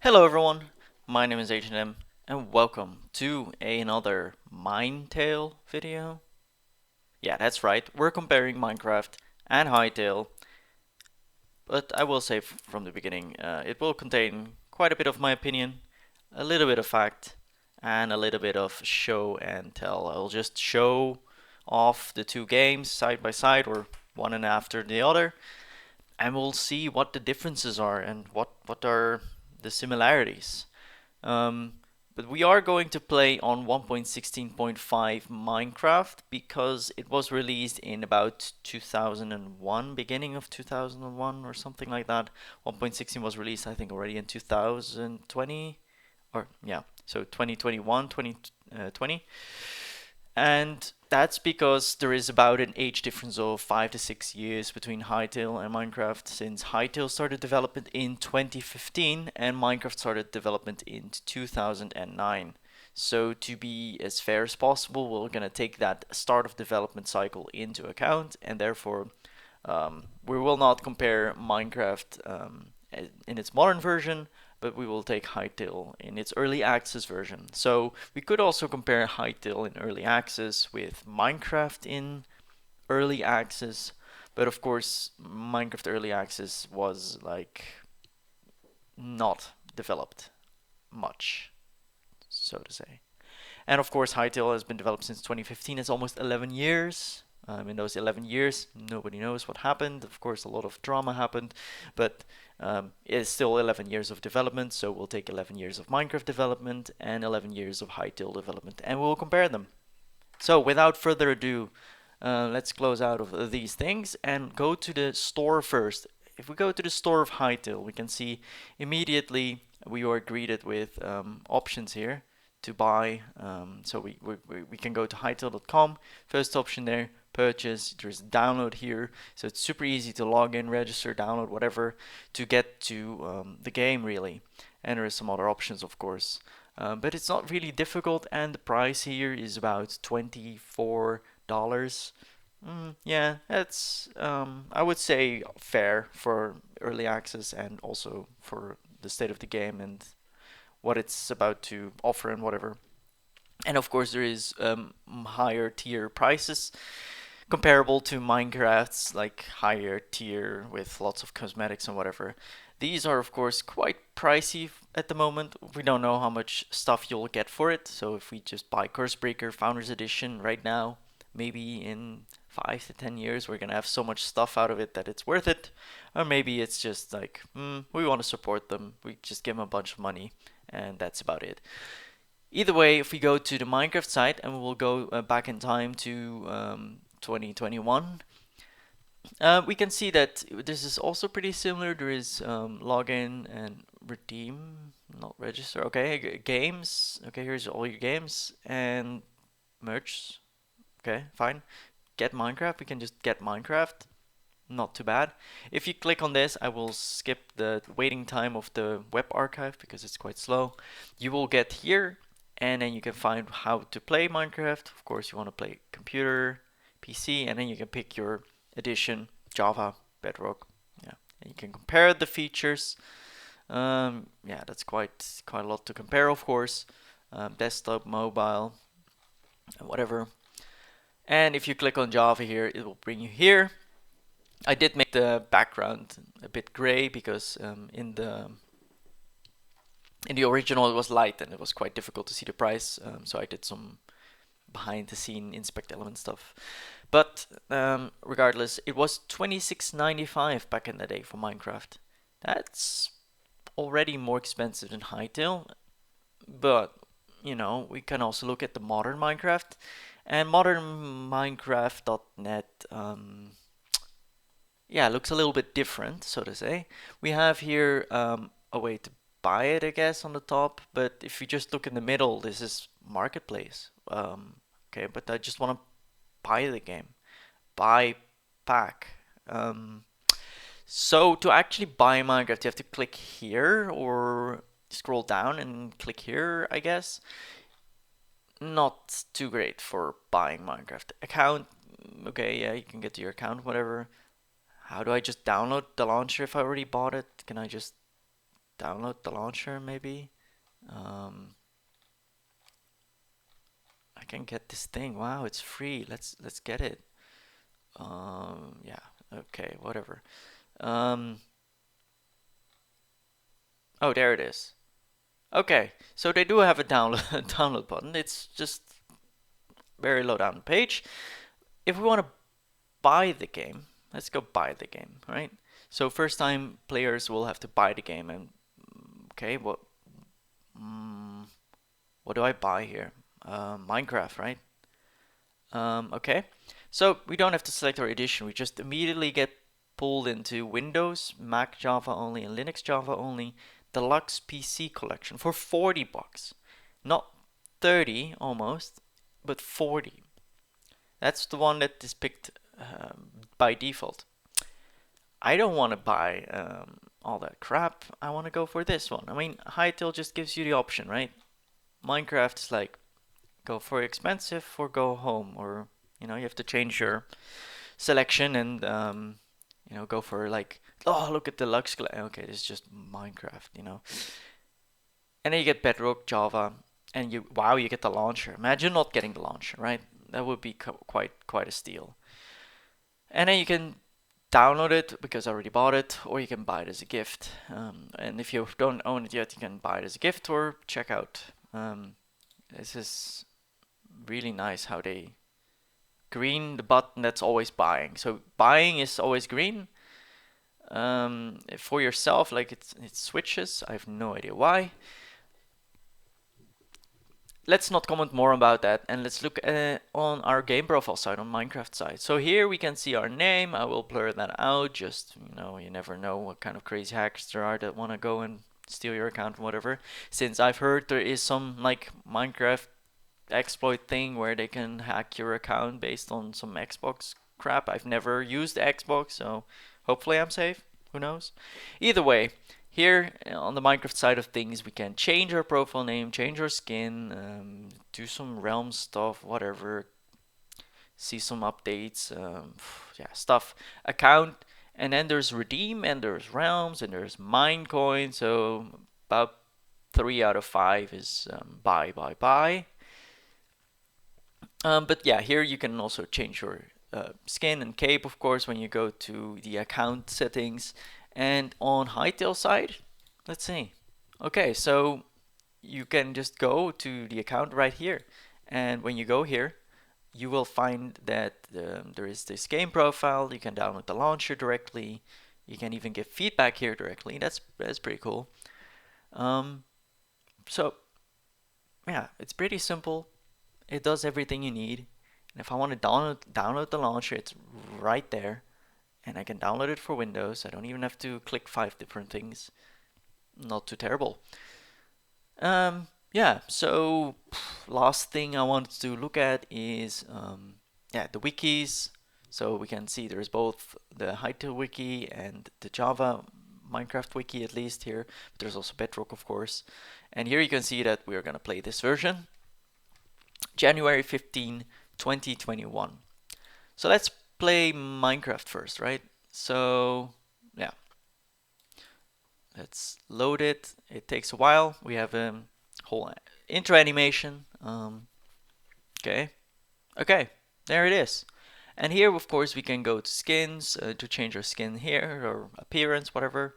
Hello everyone, my name is H&M and welcome to another Hytale video. Yeah, that's right, we're comparing Minecraft and Hytale, but I will say from the beginning, it will contain quite a bit of my opinion, a little bit of fact, and a little bit of show and tell. I'll just show off the two games side by side or one and after the other, and we'll see what the differences are and what are the similarities. Um, but we are going to play on 1.16.5 Minecraft because it was released in about 2001, beginning of 2001 or something like that. 1.16 was released, I think, already in 2020, or yeah, so 2021, 2020. And that's because there is about an age difference of 5 to 6 years between Hytale and Minecraft, since Hytale started development in 2015 and Minecraft started development in 2009. So to be as fair as possible, we're gonna take that start of development cycle into account, and therefore we will not compare Minecraft in its modern version, but we will take Hytale in its early access version. So we could also compare Hytale in early access with Minecraft in early access, but of course Minecraft early access was like not developed much, so to say. And of course, Hytale has been developed since 2015. It's almost 11 years. In those 11 years, nobody knows what happened. Of course, a lot of drama happened, but it's still 11 years of development. So we'll take 11 years of Minecraft development and 11 years of Hytale development, and we'll compare them. So without further ado, let's close out of these things and go to the store first. If we go to the store of Hytale, we can see immediately we are greeted with options here to buy. So we can go to hytale.com. First option there, purchase. There's download here, so it's super easy to log in, register, download, whatever, to get to the game really. And there is some other options, of course. But it's not really difficult, and the price here is about $24. Yeah, that's I would say fair for early access and also for the state of the game and what it's about to offer and whatever. And of course, there is higher tier prices comparable to Minecraft's, like higher tier with lots of cosmetics and whatever. These are of course quite pricey at the moment. We don't know how much stuff you'll get for it. So if we just buy Cursebreaker Founders Edition right now, maybe in 5 to 10 years we're gonna have so much stuff out of it that it's worth it. Or maybe it's just like, we want to support them. We just give them a bunch of money, and that's about it. Either way, if we go to the Minecraft site and we'll go back in time to 2021, we can see that this is also pretty similar. There is login and redeem, not register. Okay, games. Okay, here's all your games and merch. Okay, fine. Get Minecraft. We can just get Minecraft. Not too bad. If you click on this, I will skip the waiting time of the web archive because it's quite slow. You will get here, and then you can find how to play Minecraft. Of course, you want to play computer, PC, and then you can pick your edition, Java, Bedrock. Yeah, and you can compare the features. Yeah, that's quite a lot to compare, of course. Desktop, mobile, and whatever. And if you click on Java here, it will bring you here. I did make the background a bit gray because in the original it was light and it was quite difficult to see the price. So I did some behind the scene inspect element stuff. But regardless, it was $26.95 back in the day for Minecraft. That's already more expensive than Hytale, but you know, we can also look at the modern Minecraft, and modern Minecraft.net yeah, looks a little bit different, so to say. We have here a way to buy it, I guess, on the top, but if you just look in the middle, this is marketplace. Okay, but I just want to buy the game, buy pack. So to actually buy Minecraft, you have to click here or scroll down and click here, I guess. Not too great for buying Minecraft. Account, okay, yeah, you can get to your account, whatever. How do I just download the launcher if I already bought it? Can I just download the launcher maybe. Um, I can get this thing. Wow, it's free. Let's get it. Yeah. Okay. Whatever. Um, oh, there it is. Okay. So they do have a download download button. It's just very low down the page. If we want to buy the game, let's go buy the game, right? So first time players will have to buy the game, and okay, mm, what do I buy here? Minecraft, right? Okay, so we don't have to select our edition. We just immediately get pulled into Windows, Mac Java only, and Linux Java only, Deluxe PC collection for 40 bucks. Not 30 almost, but 40. That's the one that is picked by default. I don't want to buy all that crap. I want to go for this one. I mean, Hytale just gives you the option, right? Minecraft is like, go for expensive or go home, or you know, you have to change your selection and you know, go for like, oh, look at deluxe. Okay, this is just Minecraft, you know. And then you get Bedrock, Java, and wow, you get the launcher. Imagine not getting the launcher, right? That would be quite a steal. And then you can download it because I already bought it, or you can buy it as a gift. And if you don't own it yet, you can buy it as a gift or check out. This is really nice how they green the button that's always buying. So buying is always green. For yourself, like it switches. I have no idea why. Let's not comment more about that, and let's look on our game profile side, on Minecraft side. So here we can see our name. I will blur that out, just, you know, you never know what kind of crazy hackers there are that want to go and steal your account and whatever. Since I've heard there is some like Minecraft exploit thing where they can hack your account based on some Xbox crap. I've never used the Xbox, so hopefully I'm safe. Who knows? Either way, here on the Minecraft side of things, we can change our profile name, change our skin, do some realm stuff, whatever. See some updates, yeah, stuff. Account, and then there's redeem, and there's realms, and there's mine coin. So about 3 out of 5 is buy, buy, buy. But yeah, here you can also change your skin and cape, of course, when you go to the account settings. And on Hytale side, let's see. Okay, so you can just go to the account right here. And when you go here, you will find that there is this game profile. You can download the launcher directly. You can even give feedback here directly. That's pretty cool. So yeah, it's pretty simple. It does everything you need. And if I want to download the launcher, it's right there. And I can download it for Windows. I don't even have to click 5 different things. Not too terrible. Yeah, so last thing I wanted to look at is yeah, the wikis. So we can see there's both the Hytale wiki and the Java Minecraft wiki, at least here. But there's also Bedrock, of course. And here you can see that we are going to play this version. January 15, 2021. So let's play Minecraft first, right? So yeah, let's load it. It takes a while. We have a whole intro animation. Okay, there it is. And here, of course, we can go to skins to change our skin here, or appearance, whatever.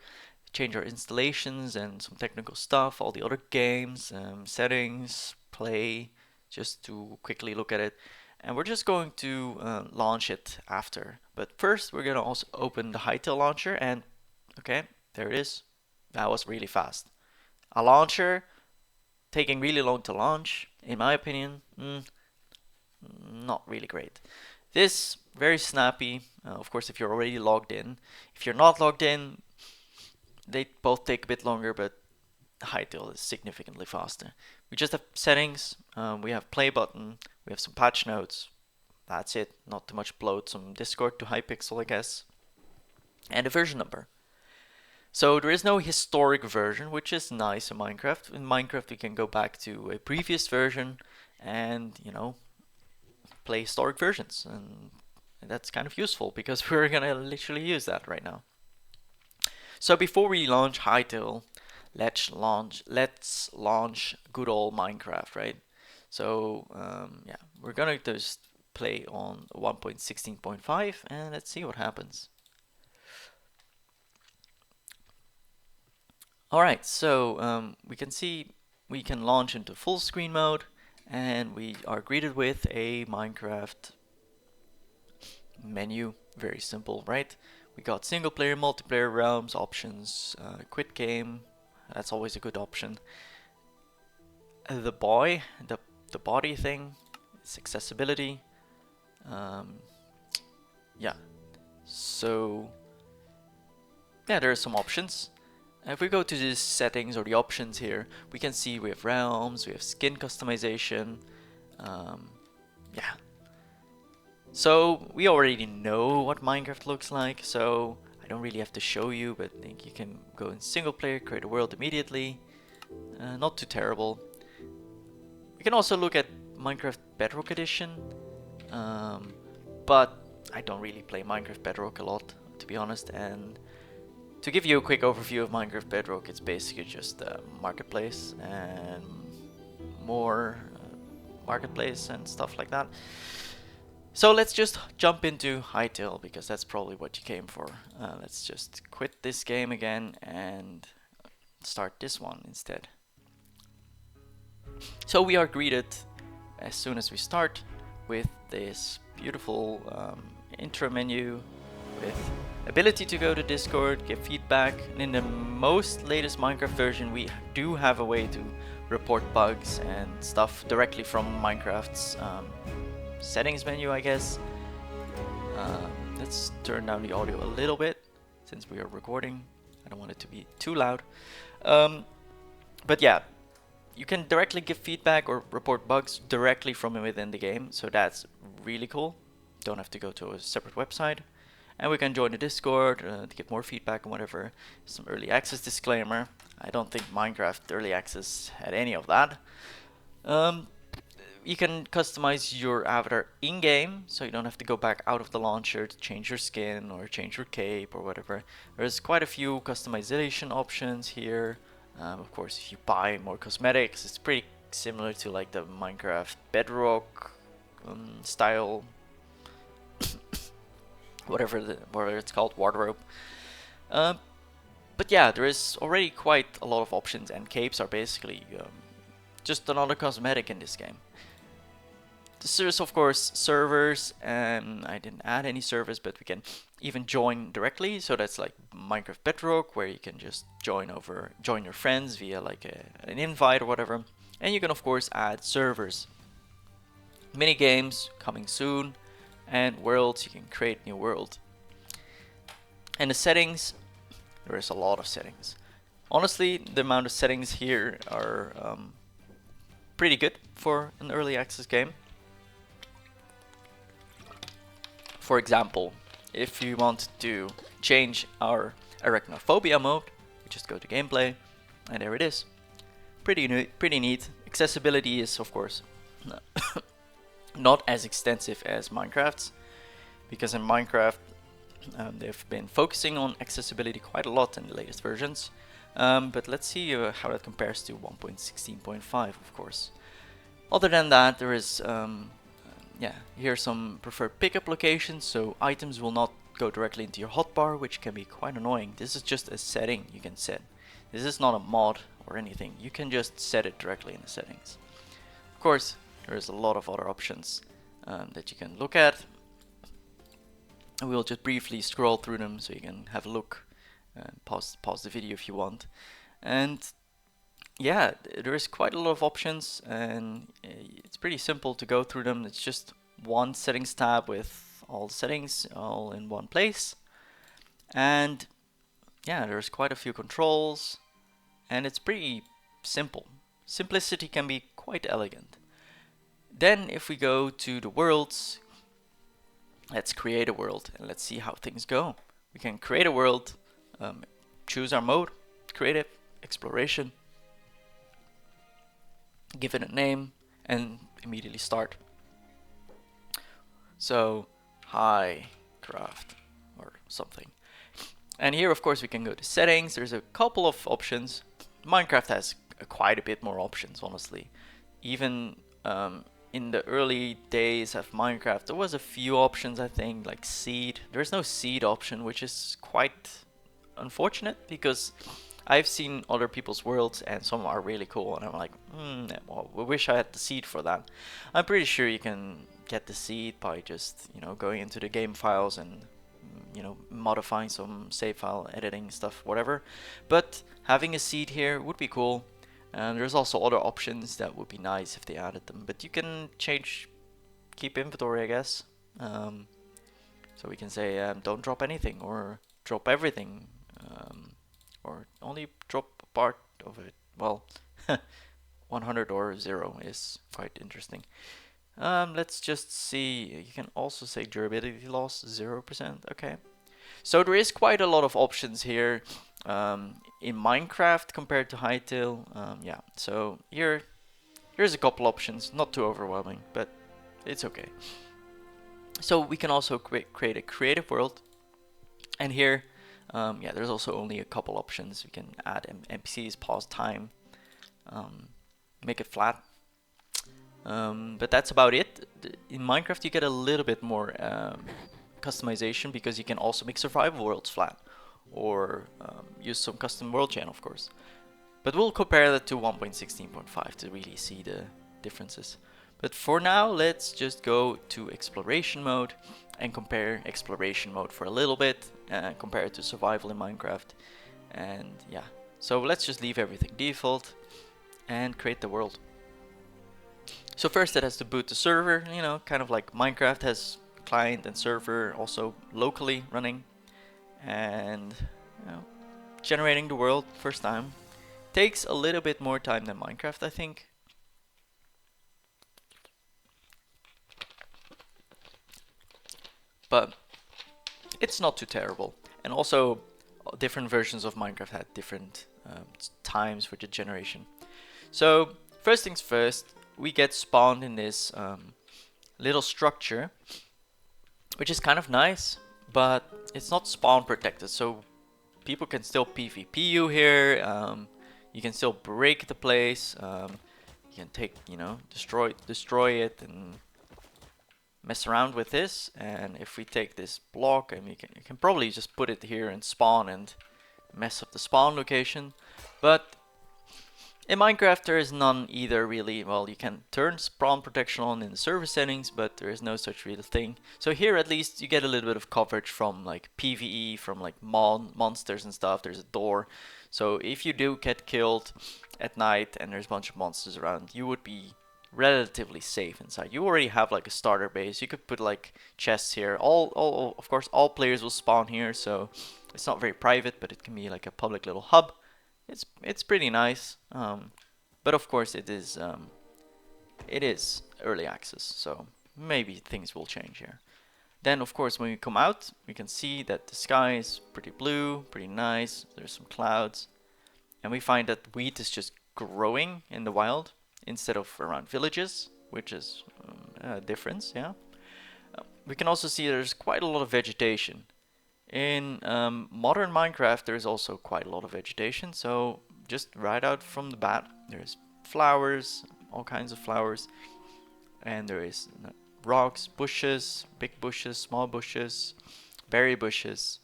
Change our installations and some technical stuff, all the other games, settings, play, just to quickly look at it. And we're just going to launch it after. But first, we're going to also open the Hytale launcher. And okay, there it is. That was really fast. A launcher taking really long to launch, in my opinion, not really great. This, very snappy. Of course, if you're already logged in. If you're not logged in, they both take a bit longer, but Hytale is significantly faster. We just have settings, we have play button, we have some patch notes. That's it, not too much upload, some Discord to Hypixel, I guess. And a version number. So there is no historic version, which is nice in Minecraft. In Minecraft, we can go back to a previous version and, you know, play historic versions. And that's kind of useful because we're gonna literally use that right now. So before we launch Hytale, let's launch good old Minecraft, right? So yeah, we're gonna just play on 1.16.5 and let's see what happens. Alright, so we can see we can launch into full screen mode and we are greeted with a Minecraft menu. Very simple, right? We got single player, multiplayer, realms, options, quit game. That's always a good option. The body thing, it's accessibility. Yeah, so yeah, there are some options. If we go to the settings or the options here, we can see we have realms, we have skin customization. Yeah. So we already know what Minecraft looks like, so I don't really have to show you, but I think you can go in single player, create a world immediately. Not too terrible. We can also look at Minecraft Bedrock Edition, but I don't really play Minecraft Bedrock a lot, to be honest, and to give you a quick overview of Minecraft Bedrock, it's basically just a marketplace and more marketplace and stuff like that. So let's just jump into Hytale because that's probably what you came for. Let's just quit this game again and start this one instead. So we are greeted as soon as we start with this beautiful intro menu with ability to go to Discord, give feedback, and in the most latest Minecraft version we do have a way to report bugs and stuff directly from Minecraft's settings menu, I guess. Let's turn down the audio a little bit since we are recording. I don't want it to be too loud. But yeah, you can directly give feedback or report bugs directly from within the game, so that's really cool. Don't have to go to a separate website. And we can join the Discord to get more feedback and whatever. Some early access disclaimer. I don't think Minecraft early access had any of that. You can customize your avatar in-game, so you don't have to go back out of the launcher to change your skin or change your cape or whatever. There's quite a few customization options here. Of course, if you buy more cosmetics, it's pretty similar to like the Minecraft Bedrock style, whatever it's called, wardrobe. But yeah, there is already quite a lot of options, and capes are basically just another cosmetic in this game. There's of course servers, and I didn't add any servers, but we can even join directly. So that's like Minecraft Bedrock, where you can just join your friends via like an invite or whatever. And you can of course add servers, mini games coming soon, and worlds. You can create new world. And the settings, there is a lot of settings. Honestly, the amount of settings here are pretty good for an early access game. For example, if you want to change our arachnophobia mode, we just go to gameplay, and there it is. Pretty neat. Accessibility is of course not as extensive as Minecraft's, because in Minecraft they've been focusing on accessibility quite a lot in the latest versions. But let's see how that compares to 1.16.5, of course. Other than that, there is yeah, here are some preferred pickup locations, so items will not go directly into your hotbar, which can be quite annoying. This is just a setting you can set. This is not a mod or anything. You can just set it directly in the settings. Of course, there is a lot of other options that you can look at. And we'll just briefly scroll through them so you can have a look. Pause the video if you want. And yeah, there is quite a lot of options, and it's pretty simple to go through them. It's just one settings tab with all the settings all in one place. And yeah, there's quite a few controls, and it's pretty simple. Simplicity can be quite elegant. Then if we go to the worlds, let's create a world and let's see how things go. We can create a world, choose our mode, Creative, Exploration, give it a name, and immediately start. So, Hycraft or something. And here, of course, we can go to settings. There's a couple of options. Minecraft has quite a bit more options, honestly. Even in the early days of Minecraft, there was a few options, I think, like seed. There's no seed option, which is quite unfortunate because I've seen other people's worlds and some are really cool, and I'm like, well, I wish I had the seed for that. I'm pretty sure you can get the seed by just, going into the game files and, modifying some save file, editing stuff, whatever. But having a seed here would be cool. And there's also other options that would be nice if they added them, but you can keep inventory, I guess. So we can say don't drop anything or drop everything, or only drop part of it. Well, 100 or 0 is quite interesting. Let's just see. You can also say durability loss 0%. Okay. So there is quite a lot of options here in Minecraft compared to Hytale. Yeah. So here's a couple options. Not too overwhelming, but it's okay. So we can also create a creative world, and here, yeah, there's also only a couple options. We can add NPCs, pause time, make it flat. But that's about it. In Minecraft, you get a little bit more customization because you can also make survival worlds flat or use some custom world chain, of course. But we'll compare that to 1.16.5 to really see the differences. But for now, let's just go to exploration mode and compare exploration mode for a little bit and compare it to survival in Minecraft. And yeah, so let's just leave everything default and create the world. So first it has to boot the server, kind of like Minecraft has client and server also locally running. And generating the world first time takes a little bit more time than Minecraft, I think. But it's not too terrible. And also different versions of Minecraft had different times for the generation. So first things first, we get spawned in this little structure, which is kind of nice, but it's not spawn protected, so people can still PvP you here. You can still break the place. You can take, destroy it and mess around with this. And if we take this block, and you can probably just put it here and spawn and mess up the spawn location, but in Minecraft there is none either, really. Well, you can turn spawn protection on in the server settings, but there is no such real thing. So here at least you get a little bit of coverage from like PvE, from like monsters and stuff. There's a door, so if you do get killed at night and there's a bunch of monsters around, you would be relatively safe inside. You already have like a starter base. You could put like chests here. Of course, all players will spawn here, so it's not very private, but it can be like a public little hub. It's pretty nice, but of course it is early access, so maybe things will change here. Then of course when we come out, we can see that the sky is pretty blue, pretty nice. There's some clouds, and we find that wheat is just growing in the wild instead of around villages, which is a difference. Yeah. We can also see there's quite a lot of vegetation. In modern Minecraft, there's also quite a lot of vegetation, so just right out from the bat, there's flowers, all kinds of flowers, and there is rocks, bushes, big bushes, small bushes, berry bushes,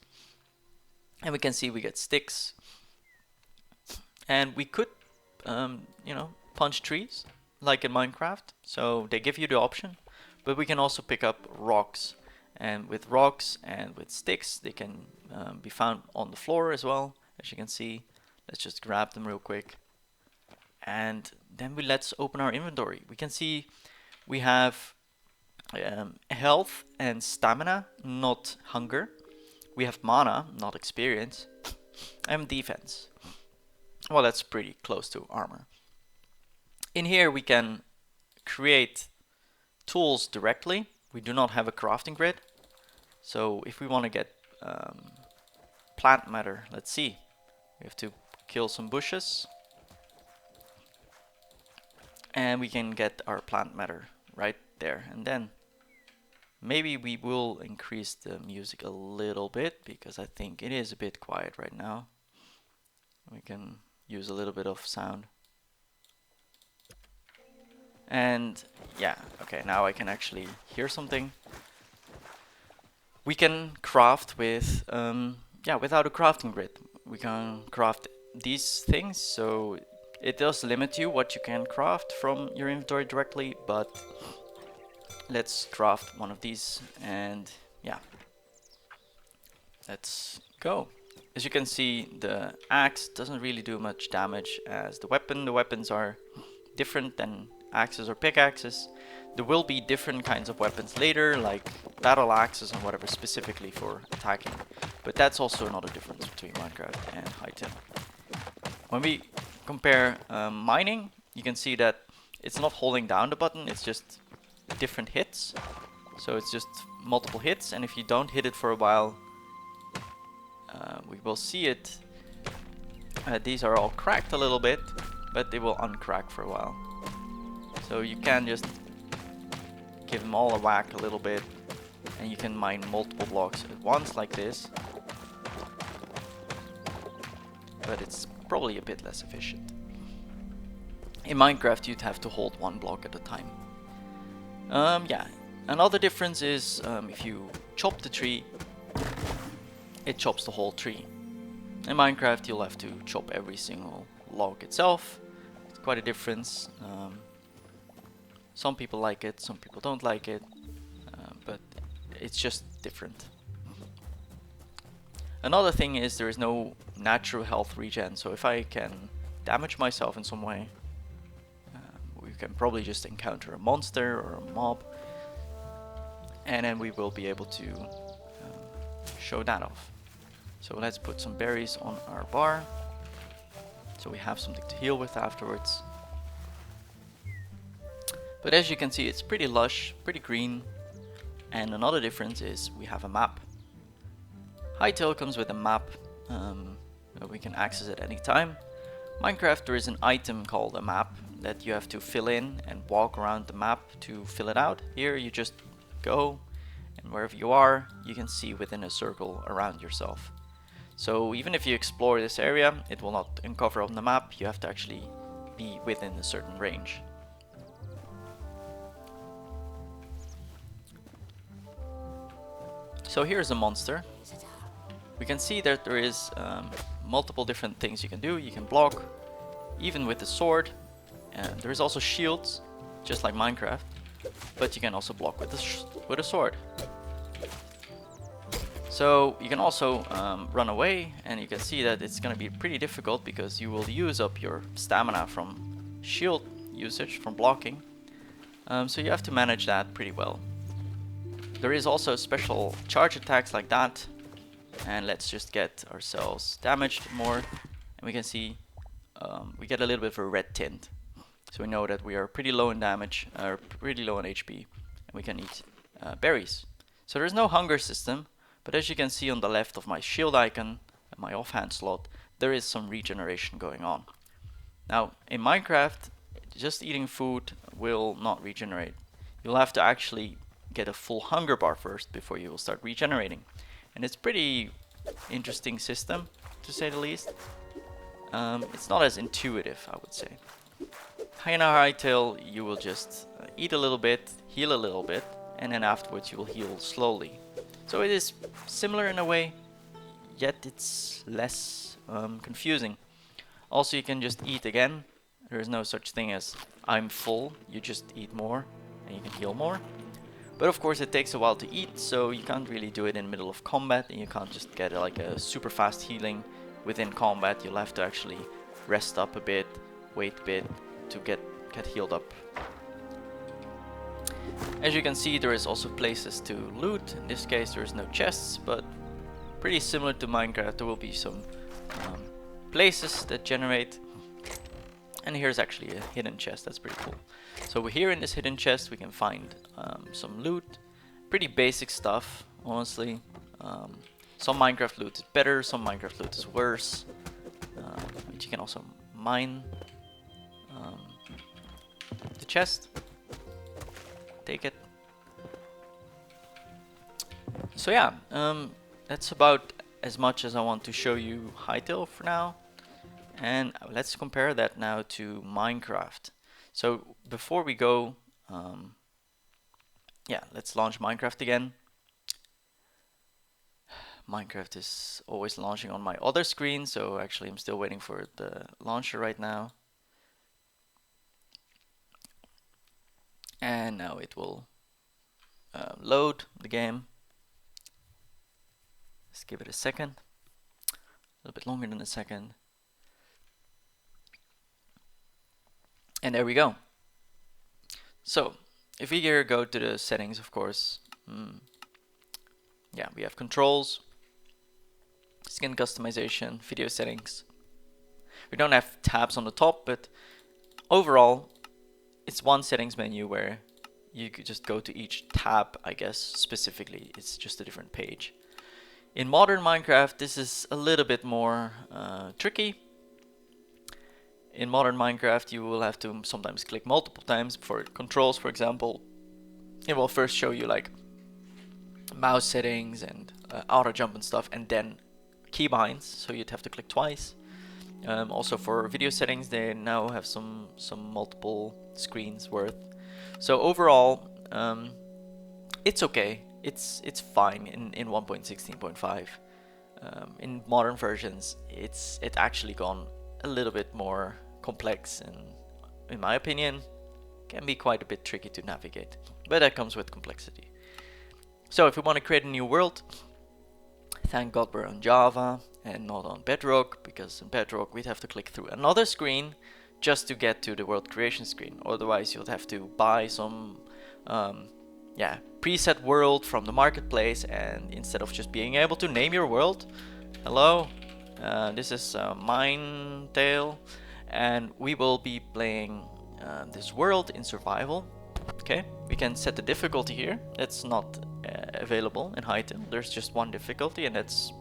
and we can see we get sticks, and we could, punch trees like in Minecraft, so they give you the option, but we can also pick up rocks. And with rocks and with sticks, they can be found on the floor as well, as you can see. Let's just grab them real quick. And then let's open our inventory. We can see we have health and stamina, not hunger. We have mana, not experience. And defense. Well, that's pretty close to armor. In here we can create tools directly. We do not have a crafting grid, so if we want to get plant matter, let's see. We have to kill some bushes, and we can get our plant matter right there. And then maybe we will increase the music a little bit because I think it is a bit quiet right now. We can use a little bit of sound. And yeah, okay, now I can actually hear something. We can craft with, without a crafting grid. We can craft these things, so it does limit you what you can craft from your inventory directly, but let's craft one of these, and yeah, let's go. As you can see, the axe doesn't really do much damage as the weapon. The weapons are different than axes or pickaxes. There will be different kinds of weapons later, like battle axes and whatever, specifically for attacking. But that's also another difference between Minecraft and Hytale. When we compare mining, you can see that it's not holding down the button, it's just different hits. So it's just multiple hits, and if you don't hit it for a while, we will see it. These are all cracked a little bit, but they will uncrack for a while. So you can just give them all a whack a little bit, and you can mine multiple blocks at once like this. But it's probably a bit less efficient. In Minecraft you'd have to hold one block at a time. Yeah, another difference is if you chop the tree, it chops the whole tree. In Minecraft you'll have to chop every single log itself. It's quite a difference. Some people like it, some people don't like it, but it's just different. Another thing is there is no natural health regen, so if I can damage myself in some way, we can probably just encounter a monster or a mob, and then we will be able to show that off. So let's put some berries on our bar, so we have something to heal with afterwards. But as you can see, it's pretty lush, pretty green, and another difference is we have a map. Hytale comes with a map, we can access it any time. Minecraft, there is an item called a map that you have to fill in and walk around the map to fill it out. Here you just go, and wherever you are, you can see within a circle around yourself. So even if you explore this area, it will not uncover on the map, you have to actually be within a certain range. So here's a monster. We can see that there is multiple different things you can do. You can block, even with the sword. And there is also shields, just like Minecraft. But you can also block with a sword. So you can also run away, and you can see that it's going to be pretty difficult because you will use up your stamina from shield usage, from blocking. So you have to manage that pretty well. There is also special charge attacks like that, and let's just get ourselves damaged more, and we can see we get a little bit of a red tint, so we know that we are pretty low in damage, or pretty low in HP, and we can eat berries. So there's no hunger system, but as you can see on the left of my shield icon, my offhand slot, there is some regeneration going on. Now in Minecraft, just eating food will not regenerate. You'll have to actually get a full hunger bar first before you will start regenerating, and it's pretty interesting system, to say the least. It's not as intuitive, I would say. In Hytale, you will just eat a little bit, heal a little bit, and then afterwards you will heal slowly. So it is similar in a way, yet it's less confusing. Also, you can just eat again. There is no such thing as I'm full. You just eat more and you can heal more. But of course it takes a while to eat, so you can't really do it in the middle of combat, and you can't just get like a super fast healing within combat. You'll have to actually rest up a bit, wait a bit to get healed up. As you can see, there is also places to loot. In this case there is no chests, but pretty similar to Minecraft, there will be some places that generate. And here's actually a hidden chest, that's pretty cool. So here in this hidden chest we can find some loot. Pretty basic stuff, honestly. Some Minecraft loot is better, some Minecraft loot is worse. But you can also mine the chest. Take it. So yeah, that's about as much as I want to show you Hytale for now. And let's compare that now to Minecraft. So before we go, yeah, let's launch Minecraft again. Minecraft is always launching on my other screen, so actually I'm still waiting for the launcher right now. And now it will load the game. Let's give it a second, a little bit longer than a second. And there we go. So if we here go to the settings, of course, yeah, we have controls, skin customization, video settings. We don't have tabs on the top, but overall, it's one settings menu where you could just go to each tab, I guess, specifically. It's just a different page. In modern Minecraft, this is a little bit more tricky. In modern Minecraft, you will have to sometimes click multiple times for controls, for example. It will first show you like mouse settings and auto jump and stuff, and then keybinds, so you'd have to click twice. Also for video settings, they now have some multiple screens worth. So overall, it's okay. It's fine in 1.16.5. In modern versions, it's actually gone a little bit more complex, and in my opinion, can be quite a bit tricky to navigate. But that comes with complexity. So if we want to create a new world, thank God we're on Java and not on Bedrock, because in Bedrock we'd have to click through another screen just to get to the world creation screen. Otherwise you'd have to buy some preset world from the marketplace, and instead of just being able to name your world, hello, this is Hytale, and we will be playing this world in survival. Okay, we can set the difficulty here. That's not available in Hytale. There's just one difficulty, and that's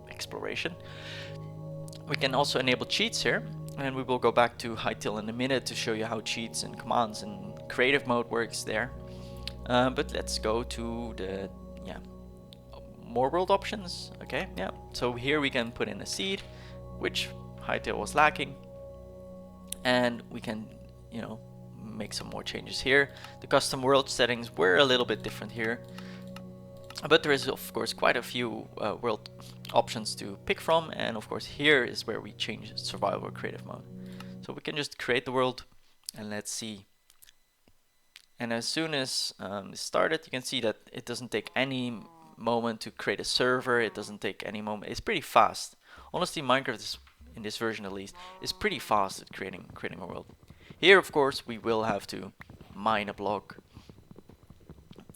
exploration. We can also enable cheats here, and we will go back to Hytale in a minute to show you how cheats and commands and creative mode works there. But let's go to the more world options. Okay, yeah. So here we can put in a seed, which Hytale was lacking, and we can, make some more changes here. The custom world settings were a little bit different here, but there is of course quite a few world options to pick from, and of course here is where we change survival or creative mode. So we can just create the world, and let's see. And as soon as it started, you can see that it doesn't take any moment to create a server. It doesn't take any moment. It's pretty fast. Honestly, Minecraft is, in this version at least, is pretty fast at creating a world. Here, of course, we will have to mine a block,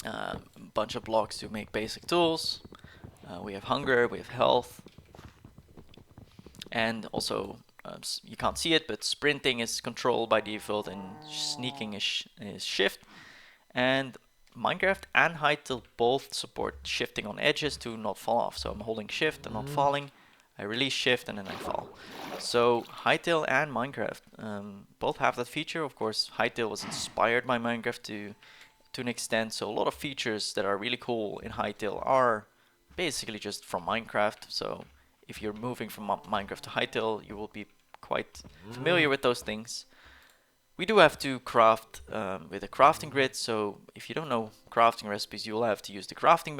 a bunch of blocks to make basic tools. We have hunger, we have health, and also you can't see it, but sprinting is controlled by default, and sneaking is shift. And Minecraft and Hytale both support shifting on edges to not fall off. So I'm holding shift and not falling. I release shift and then I fall. So Hytale and Minecraft both have that feature. Of course, Hytale was inspired by Minecraft to an extent. So a lot of features that are really cool in Hytale are basically just from Minecraft. So if you're moving from Minecraft to Hytale, you will be quite familiar with those things. We do have to craft with a crafting grid, so if you don't know crafting recipes, you will have to use the crafting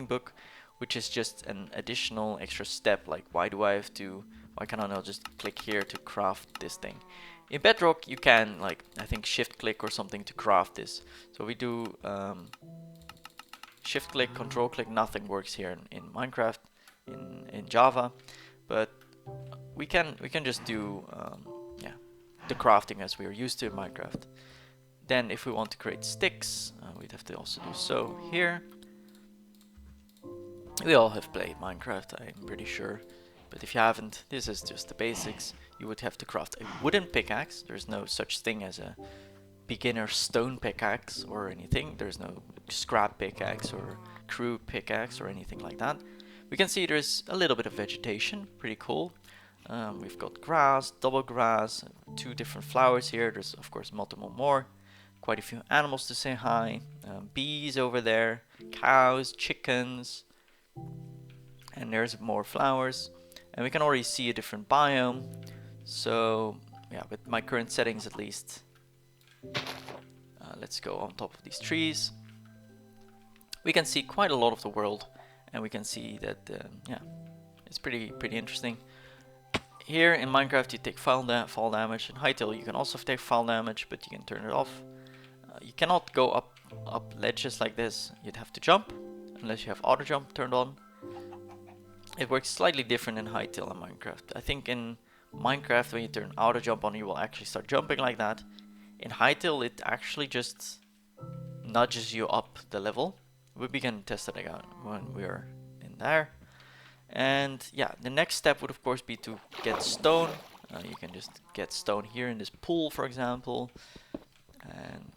book, which is just an additional extra step. Like, why can I not just click here to craft this thing? In Bedrock, you can, like, I think shift click or something to craft this. So we do shift click, control click, nothing works here in Minecraft, in Java, but we can just do the crafting as we are used to in Minecraft. Then if we want to create sticks, we'd have to also do so here. We all have played Minecraft, I'm pretty sure, but if you haven't, this is just the basics. You would have to craft a wooden pickaxe. There's no such thing as a beginner stone pickaxe or anything. There's no scrap pickaxe or crude pickaxe or anything like that. We can see there's a little bit of vegetation, pretty cool. We've got grass, double grass, 2 different flowers here. There's of course multiple more. Quite a few animals to say hi. Bees over there, cows, chickens, and there's more flowers. And we can already see a different biome. So yeah, with my current settings at least. Let's go on top of these trees. We can see quite a lot of the world, and we can see that yeah, it's pretty interesting. Here in Minecraft you take fall damage. In Hytale you can also take fall damage, but you can turn it off. You cannot go up ledges like this. You'd have to jump, unless you have auto jump turned on. It works slightly different in Hytale and Minecraft. I think in Minecraft when you turn auto jump on, you will actually start jumping like that. In Hytale it actually just nudges you up the level. We can test it out when we're in there. And yeah, the next step would of course be to get stone. You can just get stone here in this pool, for example, and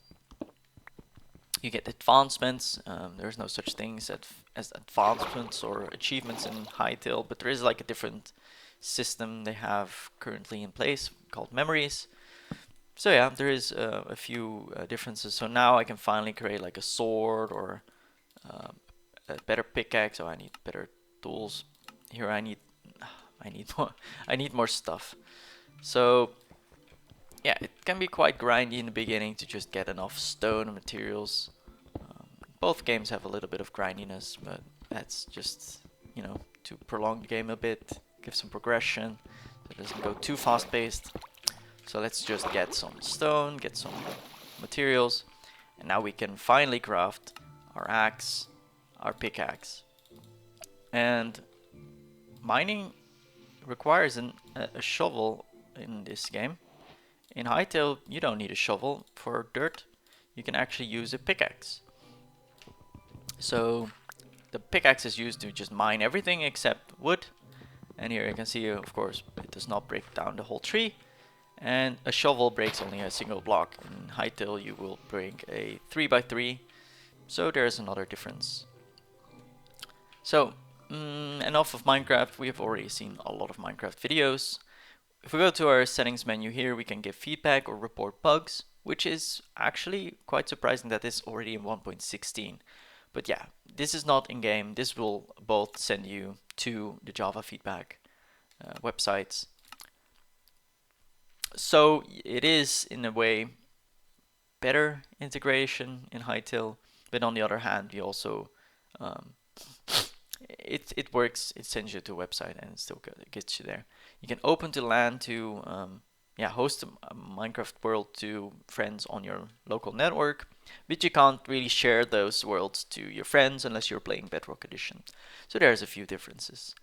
you get advancements. There's no such things as advancements or achievements in Hytale, but there is like a different system they have currently in place called memories. So yeah, there is a few differences. So now I can finally create like a sword or a better pickaxe. Oh, I need better tools. Here I need more stuff. So yeah, it can be quite grindy in the beginning to just get enough stone and materials. Both games have a little bit of grindiness, but that's just, you know, to prolong the game a bit, give some progression, so it doesn't go too fast paced. So let's just get some stone, get some materials, and now we can finally craft our axe, our pickaxe. And mining requires a shovel in this game. In Hytale, you don't need a shovel for dirt. You can actually use a pickaxe. So the pickaxe is used to just mine everything except wood. And here you can see, of course, it does not break down the whole tree. And a shovel breaks only a single block. In Hytale, you will break a 3x3. So there's another difference. So enough of Minecraft. We have already seen a lot of Minecraft videos. If we go to our settings menu here, we can give feedback or report bugs, which is actually quite surprising that it's already in 1.16. But yeah, this is not in game. This will both send you to the Java feedback websites. So it is in a way better integration in Hytale, but on the other hand, we also it works. It sends you to a website and it still gets you there. You can open to LAN to host a Minecraft world to friends on your local network, but you can't really share those worlds to your friends unless you're playing Bedrock Edition. So there's a few differences.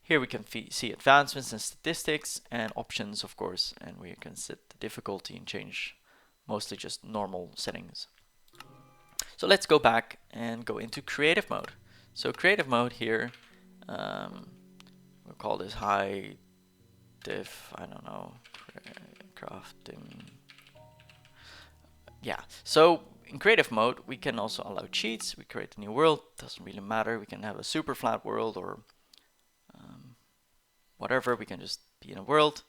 Here we can see advancements and statistics and options, of course, and we can set the difficulty and change mostly just normal settings. So let's go back and go into creative mode. So creative mode here, we'll call this high diff, I don't know, crafting. Yeah, so in creative mode we can also allow cheats. We create a new world, doesn't really matter. We can have a super flat world or whatever, we can just be in a world.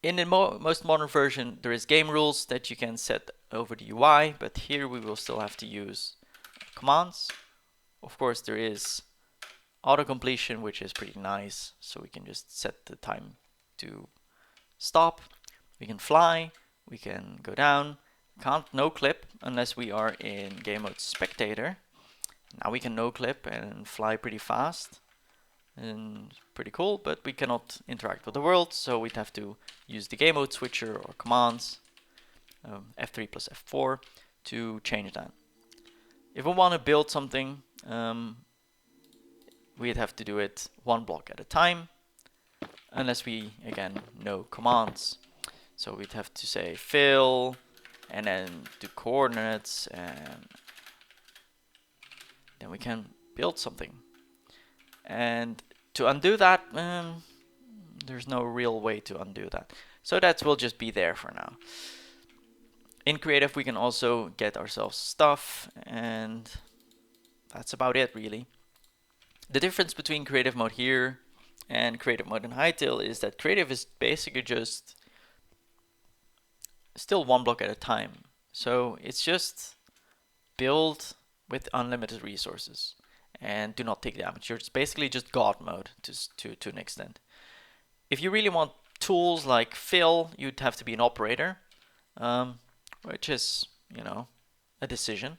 In the most modern version there is game rules that you can set over the UI, but here we will still have to use commands. Of course there is auto completion, which is pretty nice, so we can just set the time to stop. We can fly, we can go down, can't no clip unless we are in game mode spectator. Now we can no clip and fly pretty fast and pretty cool, but we cannot interact with the world, so we'd have to use the game mode switcher or commands, F3 plus F4, to change that. If we want to build something, we'd have to do it one block at a time, unless we, again, know commands. So we'd have to say fill, and then do coordinates, and then we can build something. And to undo that, there's no real way to undo that. So that will just be there for now. In creative we can also get ourselves stuff, and that's about it really. The difference between creative mode here and creative mode in Hytale is that creative is basically just still one block at a time. So it's just build with unlimited resources. and do not take damage. You're basically just God mode to an extent. If you really want tools like fill, you'd have to be an operator, which is, you know, a decision.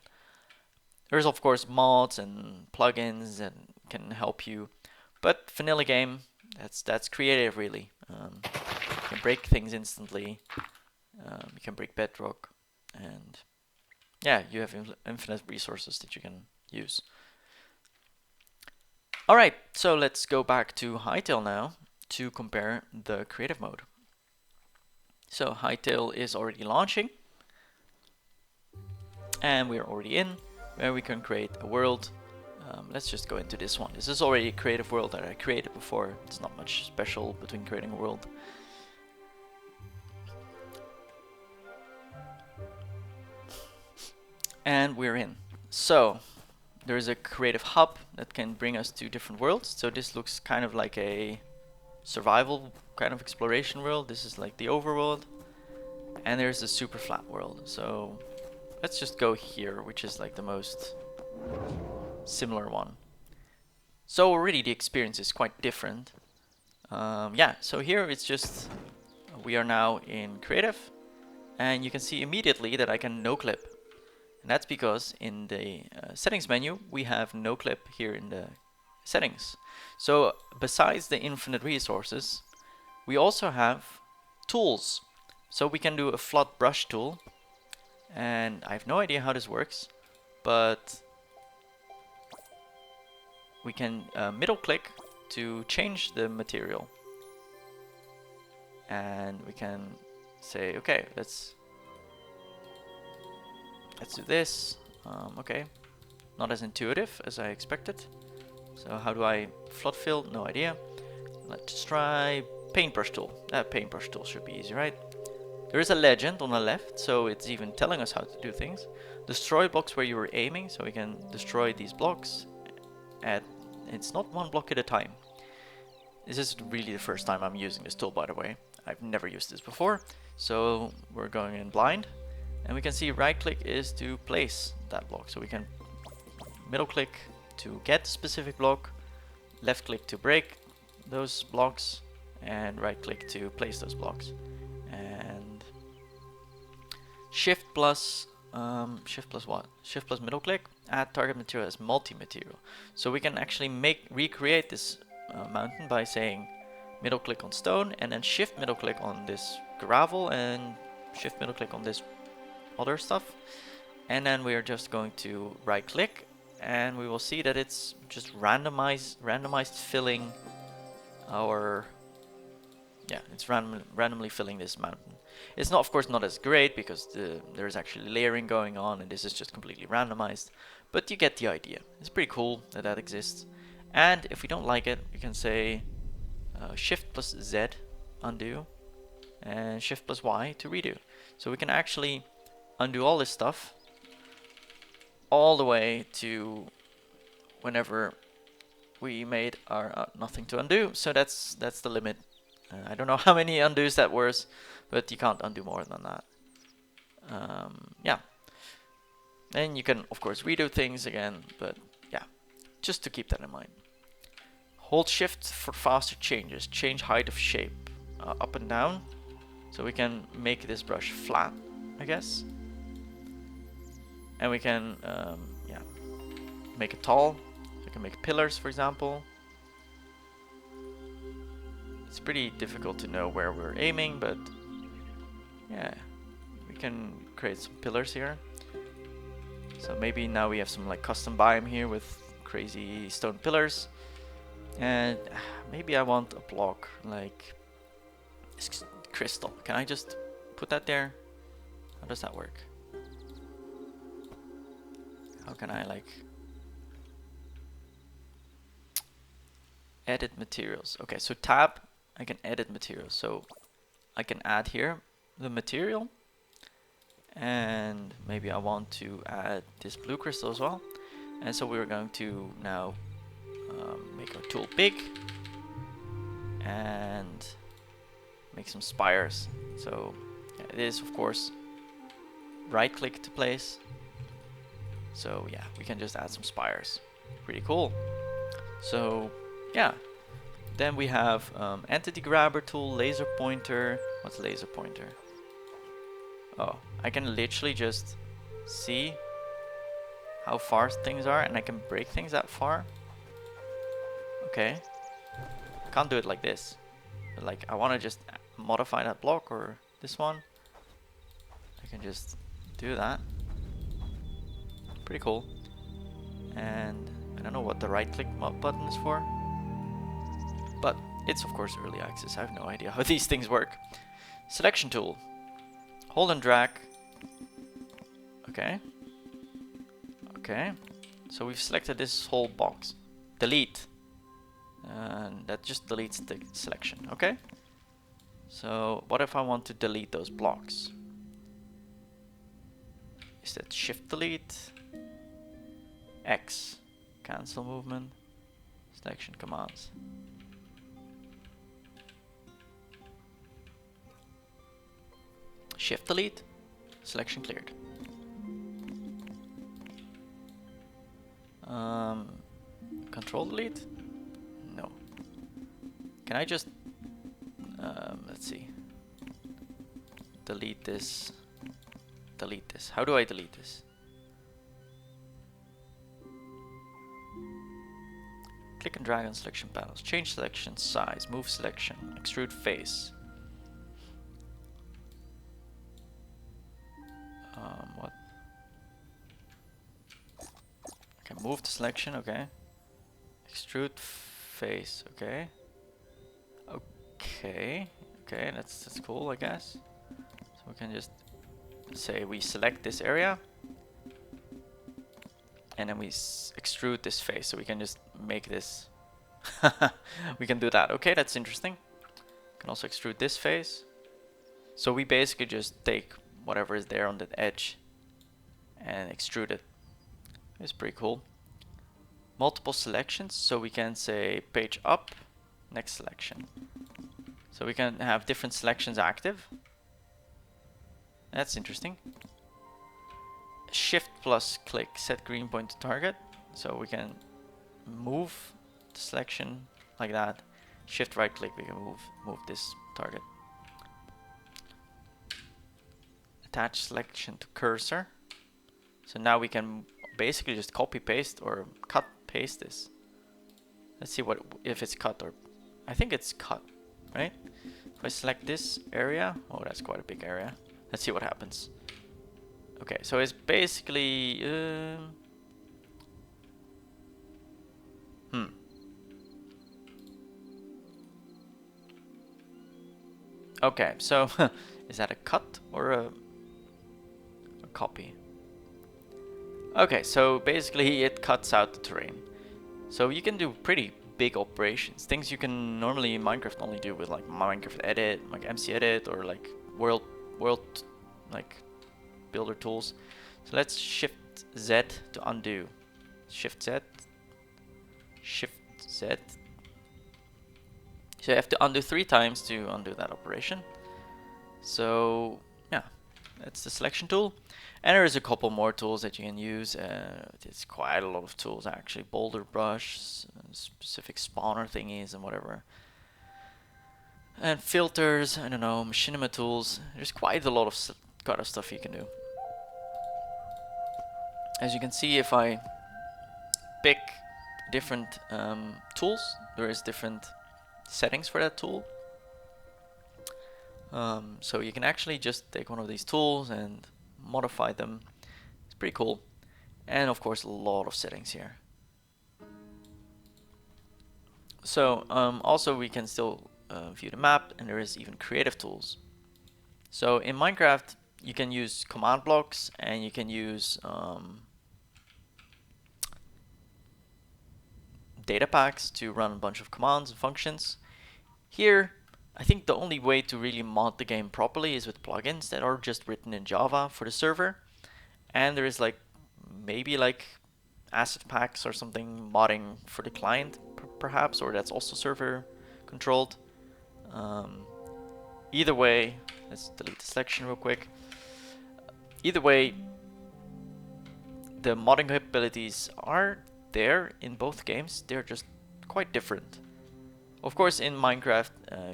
There's of course mods and plugins and can help you, but vanilla game, that's creative really. You can break things instantly. You can break bedrock, and yeah, you have infinite resources that you can use. Alright, so let's go back to Hytale now to compare the creative mode. So Hytale is already launching, and we're already in, where we can create a world. Let's just go into this one. This is already a creative world that I created before. It's not much special between creating a world. And we're in. So there's a creative hub that can bring us to different worlds. So this looks kind of like a survival kind of exploration world. This is like the overworld. And there's a super flat world. So let's just go here, which is like the most similar one. So already the experience is quite different. Yeah, so here it's just, we are now in creative, and you can see immediately that I can no clip. And that's because in the settings menu, we have no clip here in the settings. So besides the infinite resources, we also have tools. So we can do a flood brush tool, and I have no idea how this works, but we can middle click to change the material. And we can say, okay, let's do this. Okay, not as intuitive as I expected. So how do I flood fill? No idea. Let's try paintbrush tool. That paintbrush tool should be easy, right? There is a legend on the left, so it's even telling us how to do things. Destroy blocks where you were aiming, so we can destroy these blocks. It's not one block at a time. This is really the first time I'm using this tool, by the way. I've never used this before, so we're going in blind. And we can see right click is to place that block. So we can middle click to get a specific block, left click to break those blocks, and right click to place those blocks. And shift plus what? Shift plus middle click, add target material as multi-material. So we can actually recreate this mountain by saying middle click on stone, and then shift middle click on this gravel, and shift middle click on this other stuff, and then we are just going to right click, and we will see that it's just randomized filling our, yeah, it's randomly filling this mountain. It's not, of course, not as great because there's actually layering going on, and this is just completely randomized, but you get the idea. It's pretty cool that that exists. And if we don't like it, you can say shift plus Z undo, and shift plus Y to redo. So we can actually undo all this stuff all the way to whenever we made our nothing to undo. So that's the limit. I don't know how many undos that was, but you can't undo more than that. Yeah. And you can of course redo things again, but yeah, just to keep that in mind. Hold shift for faster changes. Change height of shape up and down, so we can make this brush flat, I guess. And we can yeah, make it tall. So we can make pillars, for example. It's pretty difficult to know where we're aiming, but yeah, we can create some pillars here. So maybe now we have some like custom biome here with crazy stone pillars. And maybe I want a block like crystal. Can I just put that there? How does that work? How can I like edit materials? Okay, so tab, I can edit materials. So I can add here the material, and maybe I want to add this blue crystal as well. And so we're going to now make our tool big and make some spires. So yeah, it is of course right click to place. So yeah, we can just add some spires. Pretty cool. So yeah, then we have entity grabber tool, laser pointer. What's laser pointer? Oh, I can literally just see how far things are, and I can break things that far. Okay. Can't do it like this. But like, I want to just modify that block or this one. I can just do that. Pretty cool. And I don't know what the right click button is for, but it's of course early access. I have no idea how these things work. Selection tool. Hold and drag. Okay. Okay. So we've selected this whole box. Delete. And that just deletes the selection. Okay. So what if I want to delete those blocks? Is that shift delete? X. Cancel movement. Selection commands. Shift delete. Selection cleared. Control delete? No. Can I just let's see. Delete this. Delete this. How do I delete this? Click and drag on selection panels. Change selection size. Move selection. Extrude face. What? Okay, move the selection. Okay. Extrude face. Okay. Okay. Okay, that's cool, I guess. So we can just say we select this area, and then we extrude this face. So we can just make this. We can do that. Okay, that's interesting. We can also extrude this face. So we basically just take whatever is there on that edge and extrude it. It's pretty cool. Multiple selections, so we can say page up, next selection. So we can have different selections active. That's interesting. Shift plus click, set green point to target. So we can move the selection like that. Shift right click, we can move this target. Attach selection to cursor. So now we can basically just copy paste or cut paste this. Let's see what if it's cut, or I think it's cut, right? If I select this area, oh, that's quite a big area. Let's see what happens. Okay, so it's basically Okay, so is that a cut or a copy? Okay, so basically it cuts out the terrain. So you can do pretty big operations, things you can normally in Minecraft only do with like Minecraft Edit, like MC Edit, or like world like builder tools. So let's Shift Z to undo. Shift Z. Shift Z. So you have to undo 3 times to undo that operation. So yeah, that's the selection tool. And there is a couple more tools that you can use. It's quite a lot of tools actually. Boulder brush, specific spawner thingies and whatever. And filters, I don't know, machinima tools. There's quite a lot of stuff you can do. As you can see, if I pick different tools, there is different settings for that tool. So you can actually just take one of these tools and modify them. It's pretty cool. And of course a lot of settings here. So also we can still view the map, and there is even creative tools. So in Minecraft you can use command blocks, and you can use data packs to run a bunch of commands and functions. Here I think the only way to really mod the game properly is with plugins that are just written in Java for the server, and there is like maybe like asset packs or something modding for the client perhaps, or that's also server controlled. Either way, let's delete the selection real quick. Either way, the modding capabilities are there in both games, they're just quite different. Of course, in Minecraft,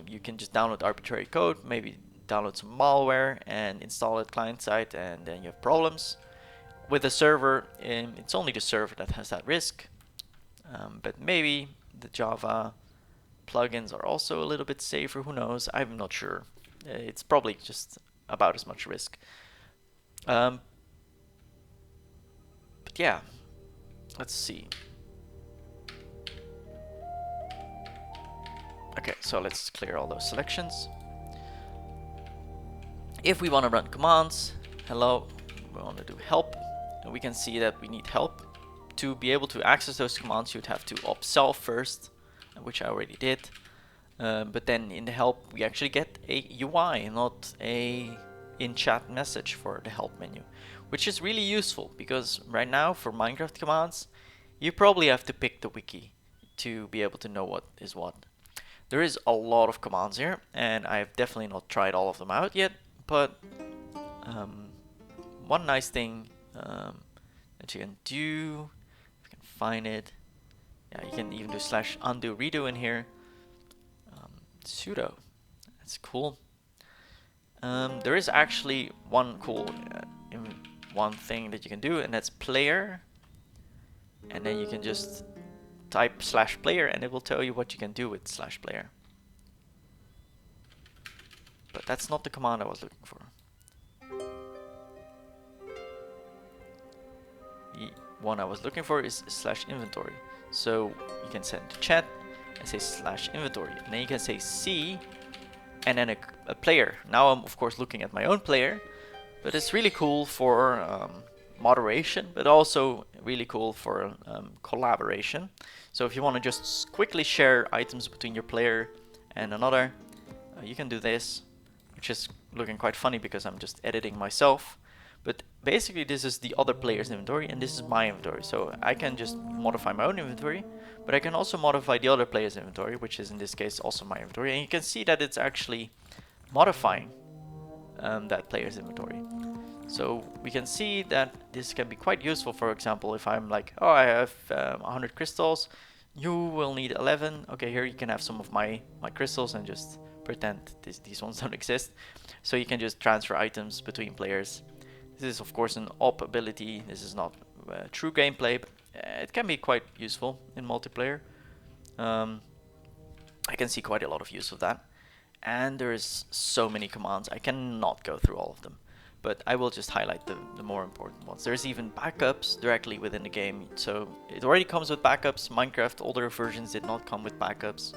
you can just download arbitrary code, maybe download some malware and install it client-side, and then you have problems. With a server, it's only the server that has that risk. But maybe the Java plugins are also a little bit safer, who knows, I'm not sure. It's probably just about as much risk. But yeah, let's see. Okay, so let's clear all those selections. If we want to run commands, hello, we want to do help, and we can see that we need help. To be able to access those commands, you'd have to opt self first, which I already did. But then in the help, we actually get a UI, not a in-chat message for the help menu, which is really useful because right now for Minecraft commands, you probably have to pick the wiki to be able to know what is what. There is a lot of commands here, and I have definitely not tried all of them out yet, but one nice thing that you can do, if you can find it, yeah, you can even do /undo redo in here. Sudo, that's cool. There is actually one cool one thing that you can do, and that's player, and then you can just type /player and it will tell you what you can do with /player. But that's not the command I was looking for. The one I was looking for is /inventory. So you can send to chat and say /inventory, and then you can say C and then a player. Now I'm of course looking at my own player, but it's really cool for moderation, but also really cool for collaboration. So if you want to just quickly share items between your player and another, you can do this, which is looking quite funny because I'm just editing myself. But basically this is the other player's inventory and this is my inventory. So I can just modify my own inventory, but I can also modify the other player's inventory, which is in this case also my inventory. And you can see that it's actually modifying that player's inventory. So we can see that this can be quite useful. For example, if I'm like, oh, I have 100 crystals, you will need 11. Okay, here you can have some of my crystals and just pretend these ones don't exist. So you can just transfer items between players. This is of course an op ability. This is not true gameplay, but it can be quite useful in multiplayer. I can see quite a lot of use of that. And there is so many commands, I cannot go through all of them. But I will just highlight the more important ones. There's even backups directly within the game. So it already comes with backups. Minecraft older versions did not come with backups.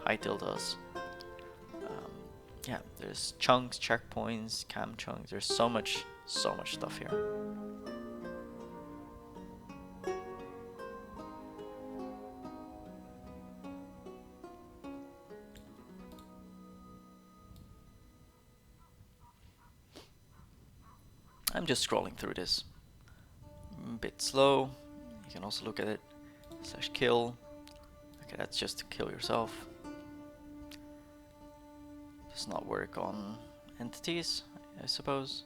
Hytale does. Yeah, there's chunks, checkpoints, cam chunks. There's so much stuff here. I'm just scrolling through this. A bit slow. You can also look at it. /kill. Okay, that's just to kill yourself. Does not work on entities, I suppose.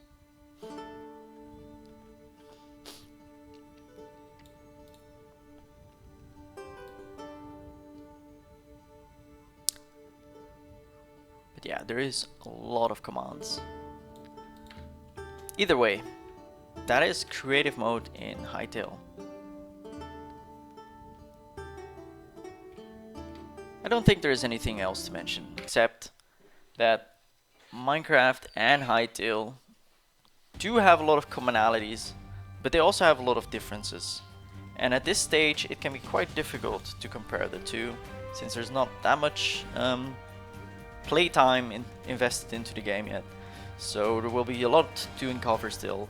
But yeah, there is a lot of commands. Either way, that is creative mode in Hytale. I don't think there is anything else to mention except that Minecraft and Hytale do have a lot of commonalities, but they also have a lot of differences. And at this stage it can be quite difficult to compare the two, since there's not that much playtime invested into the game yet. So there will be a lot to uncover still.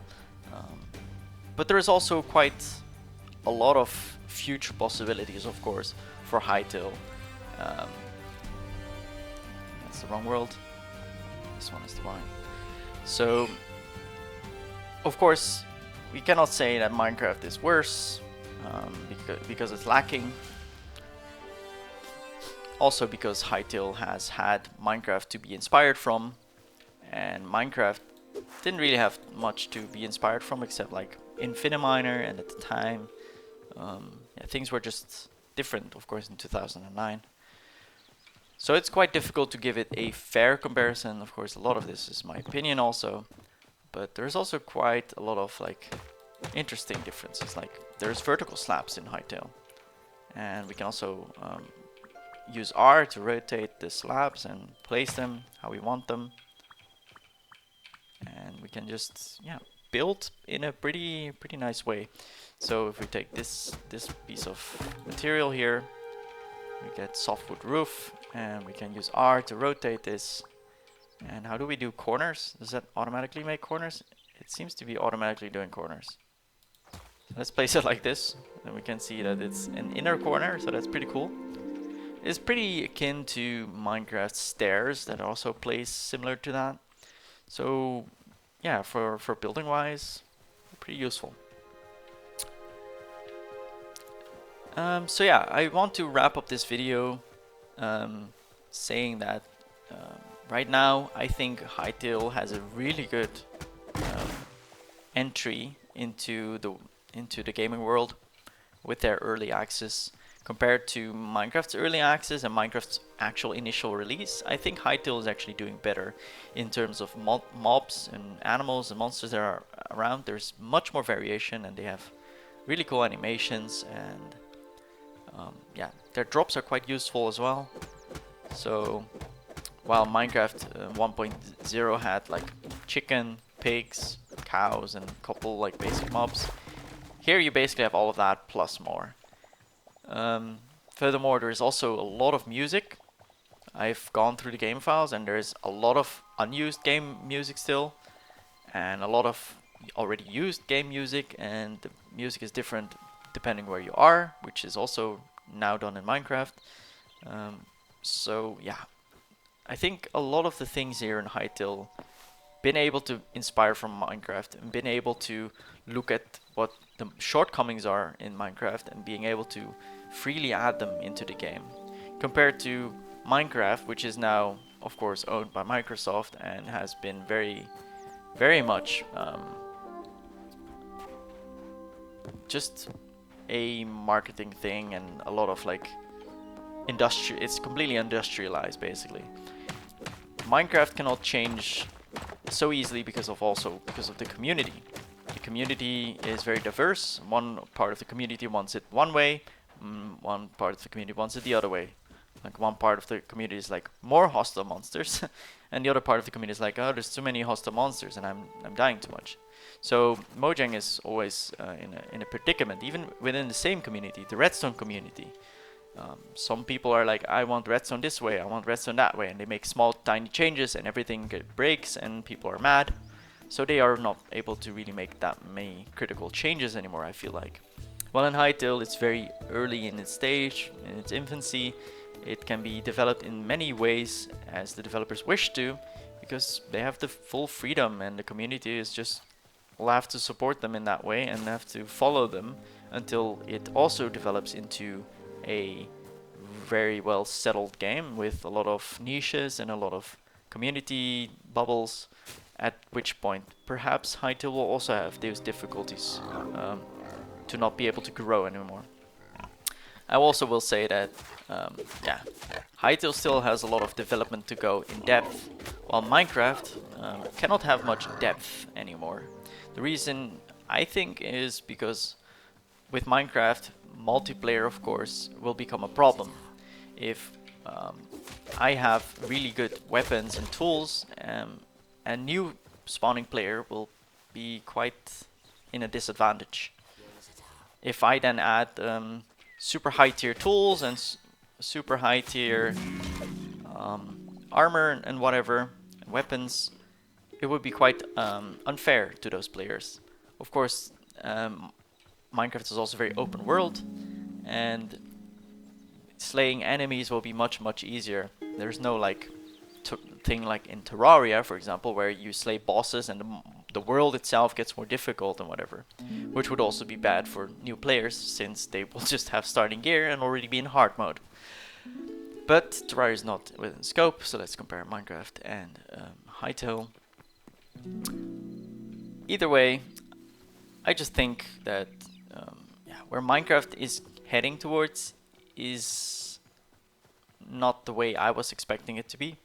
But there is also quite a lot of future possibilities, of course, for Hytale. That's the wrong world. This one is the one. So, of course, we cannot say that Minecraft is worse because it's lacking. Also because Hytale has had Minecraft to be inspired from, and Minecraft didn't really have much to be inspired from except like Infiniminer, and at the time yeah, things were just different, of course, in 2009. So it's quite difficult to give it a fair comparison. Of course, a lot of this is my opinion also, but there's also quite a lot of like interesting differences. Like there's vertical slabs in Hytale, and we can also use R to rotate the slabs and place them how we want them. And we can just build in a pretty nice way. So if we take this piece of material here, we get softwood roof, and we can use R to rotate this. And how do we do corners? Does that automatically make corners? It seems to be automatically doing corners. So let's place it like this, and we can see that it's an inner corner, so that's pretty cool. It's pretty akin to Minecraft stairs that are also placed similar to that. So yeah, for building wise, pretty useful. So yeah, I want to wrap up this video saying that right now I think Hytale has a really good entry into the gaming world with their early access. Compared to Minecraft's early access and Minecraft's actual initial release, I think Hytale is actually doing better in terms of mobs and animals and monsters that are around. There's much more variation, and they have really cool animations, and yeah, their drops are quite useful as well. So while Minecraft 1.0 had like chicken, pigs, cows, and a couple like basic mobs, here you basically have all of that plus more. Furthermore, there is also a lot of music. I've gone through the game files, and there's a lot of unused game music still, and a lot of already used game music, and the music is different depending where you are, which is also now done in Minecraft. So yeah, I think a lot of the things here in Hytale been able to inspire from Minecraft and been able to look at what the shortcomings are in Minecraft and being able to freely add them into the game, compared to Minecraft, which is now of course owned by Microsoft and has been very much just a marketing thing and a lot of like it's completely industrialized basically. Minecraft cannot change so easily because of the community. The community is very diverse. One part of the community wants it one way, one part of the community wants it the other way. Like one part of the community is like more hostile monsters, and the other part of the community is like, oh, there's too many hostile monsters and I'm dying too much. So Mojang is always in a predicament, even within the same community, the redstone community. Some people are like, I want redstone this way, I want redstone that way, and they make small tiny changes and everything breaks and people are mad. So they are not able to really make that many critical changes anymore, I feel like. While in Hytale, it's very early in its stage, in its infancy. It can be developed in many ways as the developers wish to, because they have the full freedom, and the community is just will have to support them in that way and have to follow them until it also develops into a very well settled game with a lot of niches and a lot of community bubbles, at which point perhaps Hytale will also have those difficulties to not be able to grow anymore. I also will say that yeah, Hytale still has a lot of development to go in depth, while Minecraft cannot have much depth anymore. The reason I think is because with Minecraft, multiplayer of course will become a problem. If I have really good weapons and tools, a new spawning player will be quite in a disadvantage. If I then add super high tier tools and super high tier armor and whatever, weapons, it would be quite unfair to those players. Of course, Minecraft is also very open world, and slaying enemies will be much easier. There's no like thing like in Terraria, for example, where you slay bosses and the world itself gets more difficult and whatever, which would also be bad for new players since they will just have starting gear and already be in hard mode. But Terraria is not within scope, so let's compare Minecraft and Hytale. Either way, I just think that yeah, where Minecraft is heading towards is not the way I was expecting it to be.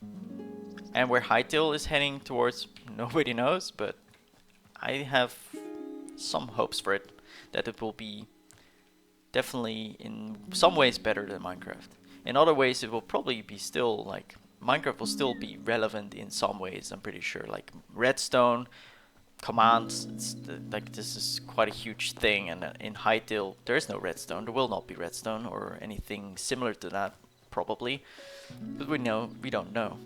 And where Hytale is heading towards, nobody knows, but I have some hopes for it, that it will be definitely in some ways better than Minecraft. In other ways it will probably be still like, Minecraft will still be relevant in some ways, I'm pretty sure, like redstone, commands, like this is quite a huge thing, and in Hytale there is no redstone, there will not be redstone or anything similar to that probably, but we don't know.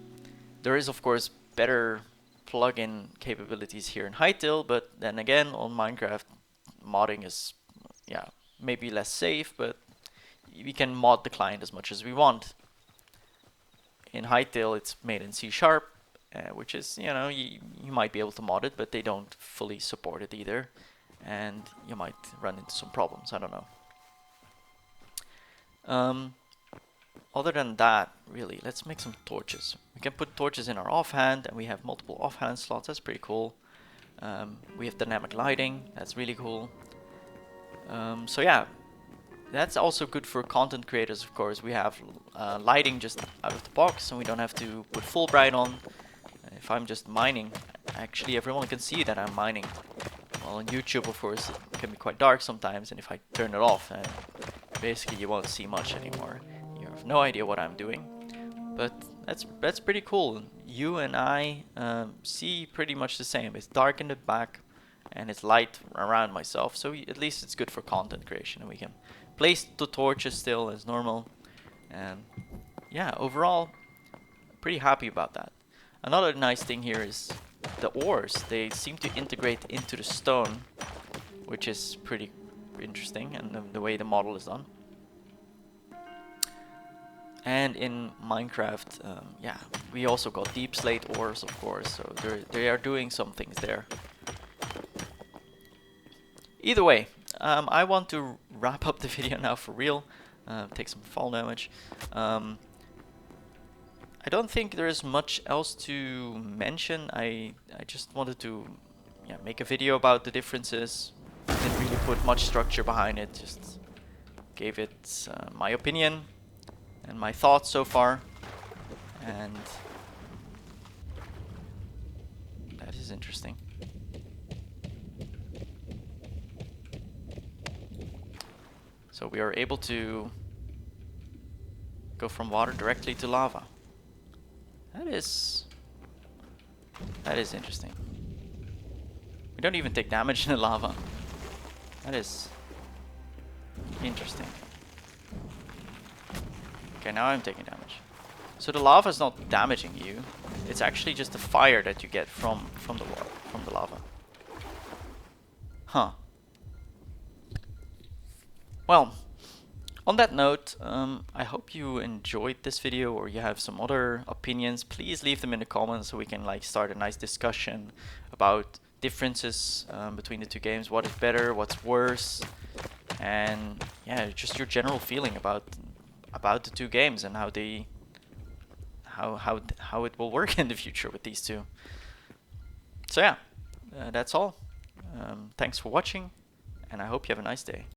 There is of course better plugin capabilities here in Hytale, but then again on Minecraft modding is, yeah, maybe less safe, but we can mod the client as much as we want. In Hytale it's made in C#, which is, you might be able to mod it, but they don't fully support it either, and you might run into some problems, I don't know. Other than that, really, let's make some torches. We can put torches in our offhand, and we have multiple offhand slots, that's pretty cool. We have dynamic lighting, that's really cool. So yeah, that's also good for content creators, of course. We have lighting just out of the box, and we don't have to put full bright on. If I'm just mining, actually everyone can see that I'm mining. Well, on YouTube, of course, it can be quite dark sometimes, and if I turn it off, basically you won't see much anymore. You have no idea what I'm doing. But that's pretty cool. You and I see pretty much the same. It's dark in the back, and it's light around myself, so at least it's good for content creation, and we can place the torches still as normal. And yeah, overall, pretty happy about that. Another nice thing here is the ores. They seem to integrate into the stone, which is pretty interesting, and the way the model is done. And in Minecraft, yeah, we also got deep slate ores, of course, so they are doing some things there. Either way, I want to wrap up the video now for real, take some fall damage. I don't think there is much else to mention. I just wanted to, yeah, make a video about the differences. Didn't really put much structure behind it, just gave it my opinion and my thoughts so far. And that is interesting. So we are able to go from water directly to lava. That is interesting. We don't even take damage in the lava. That is interesting. Okay, now I'm taking damage. So the lava is not damaging you. It's actually just the fire that you get from the water, from the lava. Huh. Well, on that note, I hope you enjoyed this video, or you have some other opinions. Please leave them in the comments so we can start a nice discussion about differences between the two games. What is better, what's worse, and yeah, just your general feeling about the two games and how it will work in the future with these two. So yeah, that's all. Thanks for watching, and I hope you have a nice day.